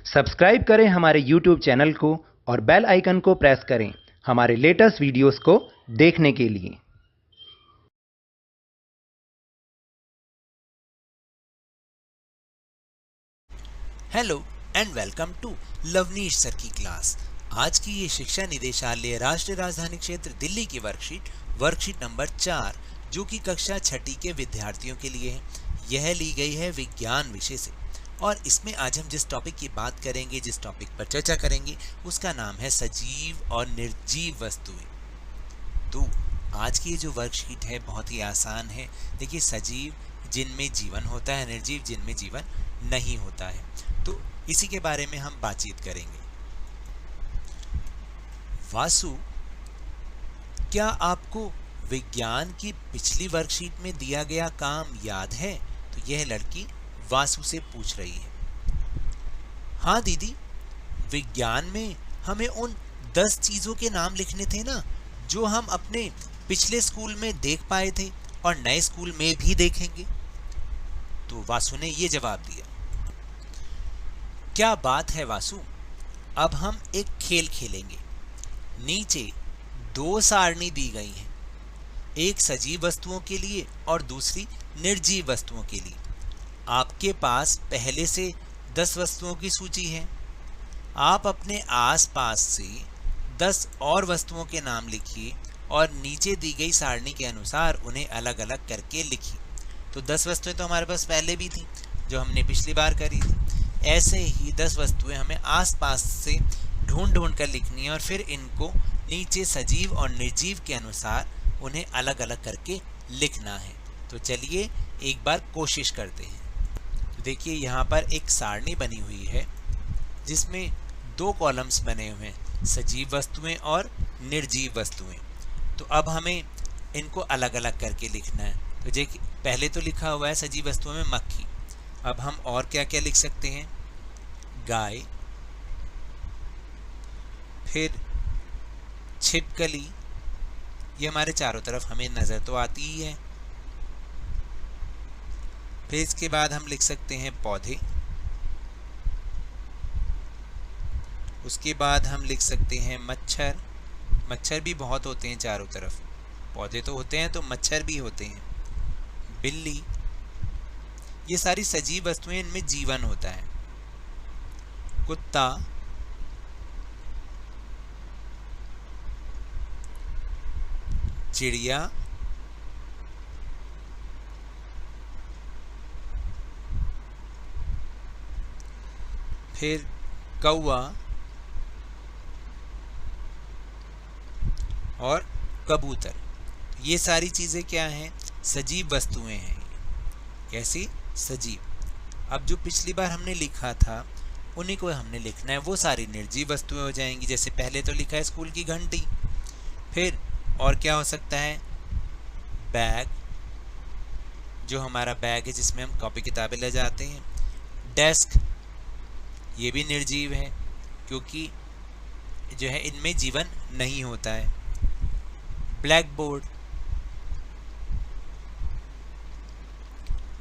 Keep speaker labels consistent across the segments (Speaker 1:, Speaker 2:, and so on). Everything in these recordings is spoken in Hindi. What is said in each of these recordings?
Speaker 1: सब्सक्राइब करें हमारे YouTube चैनल को और बेल आइकन को प्रेस करें हमारे लेटेस्ट वीडियोस को देखने के लिए।
Speaker 2: Hello and welcome to Lavneesh sir की क्लास। आज की ये शिक्षा निदेशालय राष्ट्रीय राजधानी क्षेत्र दिल्ली की वर्कशीट नंबर 4 जो कि कक्षा 6ठी के विद्यार्थियों के लिए है। यह ली गई है विज्ञान विषय से और इसमें आज हम जिस टॉपिक की बात करेंगे, जिस टॉपिक पर चर्चा करेंगे, उसका नाम है सजीव और निर्जीव वस्तुएं। तो आज की ये जो वर्कशीट है बहुत ही आसान है। देखिए, सजीव जिनमें जीवन होता है, निर्जीव जिनमें जीवन नहीं होता है। तो इसी के बारे में हम बातचीत करेंगे। वासु, क्या आपको विज्ञान की पिछली वर्कशीट में दिया गया काम याद है? तो यह लड़की वासु से पूछ रही है। हाँ दीदी, विज्ञान में हमें उन 10 चीजों के नाम लिखने थे ना, जो हम अपने पिछले स्कूल में देख पाए थे और नए स्कूल में भी देखेंगे। तो वासु ने ये जवाब दिया। क्या बात है वासु, अब हम एक खेल खेलेंगे। नीचे 2 सारणी दी गई हैं, एक सजीव वस्तुओं के लिए और दूसरी निर्जीव वस्तुओं के लिए। आपके पास पहले से 10 वस्तुओं की सूची है। आप अपने आसपास से 10 और वस्तुओं के नाम लिखिए और नीचे दी गई सारणी के अनुसार उन्हें अलग अलग करके लिखिए। तो 10 वस्तुएं तो हमारे पास पहले भी थी, जो हमने पिछली बार करी थी। ऐसे ही 10 वस्तुएं हमें आसपास से ढूंढ कर लिखनी है और फिर इनको नीचे सजीव और निर्जीव के अनुसार उन्हें अलग अलग करके लिखना है। तो चलिए एक बार कोशिश करते हैं। तो देखिए, यहाँ पर एक सारणी बनी हुई है जिसमें 2 कॉलम्स बने हुए हैं, सजीव वस्तुएं और निर्जीव वस्तुएं। तो अब हमें इनको अलग अलग करके लिखना है। तो देखिए, पहले तो लिखा हुआ है सजीव वस्तुओं में मक्खी। अब हम और क्या क्या लिख सकते हैं? गाय, फिर छिपकली, ये हमारे चारों तरफ हमें नजर तो आती ही है। फिर इसके बाद हम लिख सकते हैं पौधे। उसके बाद हम लिख सकते हैं मच्छर। मच्छर भी बहुत होते हैं चारों तरफ, पौधे तो होते हैं तो मच्छर भी होते हैं। बिल्ली, ये सारी सजीव वस्तुएं, इनमें जीवन होता है। कुत्ता, चिड़िया, फिर कौवा और कबूतर। ये सारी चीजें क्या हैं? सजीव वस्तुएं हैं। कैसी? सजीव। अब जो पिछली बार हमने लिखा था उन्हीं को हमने लिखना है, वो सारी निर्जीव वस्तुएं हो जाएंगी। जैसे पहले तो लिखा है स्कूल की घंटी। फिर और क्या हो सकता है? बैग, जो हमारा बैग है जिसमें हम कॉपी किताबें ले जाते हैं। डेस्क, ये भी निर्जीव है क्योंकि जो है इनमें जीवन नहीं होता है। ब्लैक बोर्ड,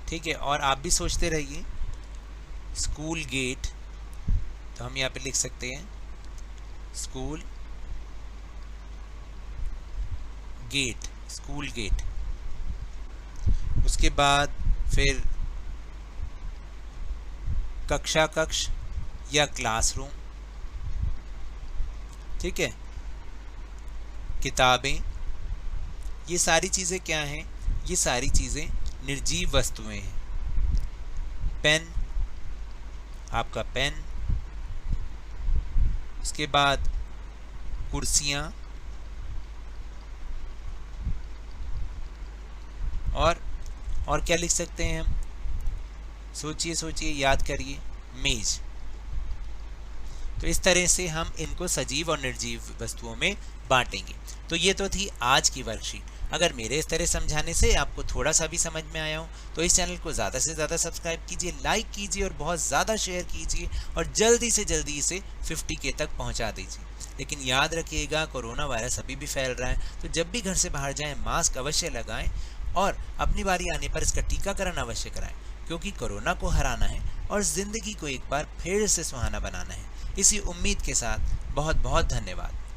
Speaker 2: ठीक है। और आप भी सोचते रहिए। स्कूल गेट, तो हम यहाँ पे लिख सकते हैं स्कूल गेट, स्कूल गेट। उसके बाद फिर कक्षा कक्ष या क्लासरूम, ठीक है। किताबें, ये सारी चीज़ें क्या हैं? ये सारी चीज़ें निर्जीव वस्तुएं हैं। पेन, आपका पेन। उसके बाद कुर्सियां और क्या लिख सकते हैं हम? सोचिए, याद करिए। मेज। तो इस तरह से हम इनको सजीव और निर्जीव वस्तुओं में बांटेंगे। तो ये तो थी आज की वर्कशीट। अगर मेरे इस तरह समझाने से आपको थोड़ा सा भी समझ में आया हो तो इस चैनल को ज़्यादा से ज़्यादा सब्सक्राइब कीजिए, लाइक कीजिए और बहुत ज़्यादा शेयर कीजिए और जल्दी से जल्दी इसे 50K तक पहुंचा दीजिए। लेकिन याद रखिएगा, कोरोना वायरस अभी भी फैल रहा है, तो जब भी घर से बाहर जाएं मास्क अवश्य लगाएं और अपनी बारी आने पर इसका टीकाकरण अवश्य कराएं। क्योंकि कोरोना को हराना है और जिंदगी को एक बार फिर से सुहाना बनाना है। इसी उम्मीद के साथ बहुत बहुत धन्यवाद।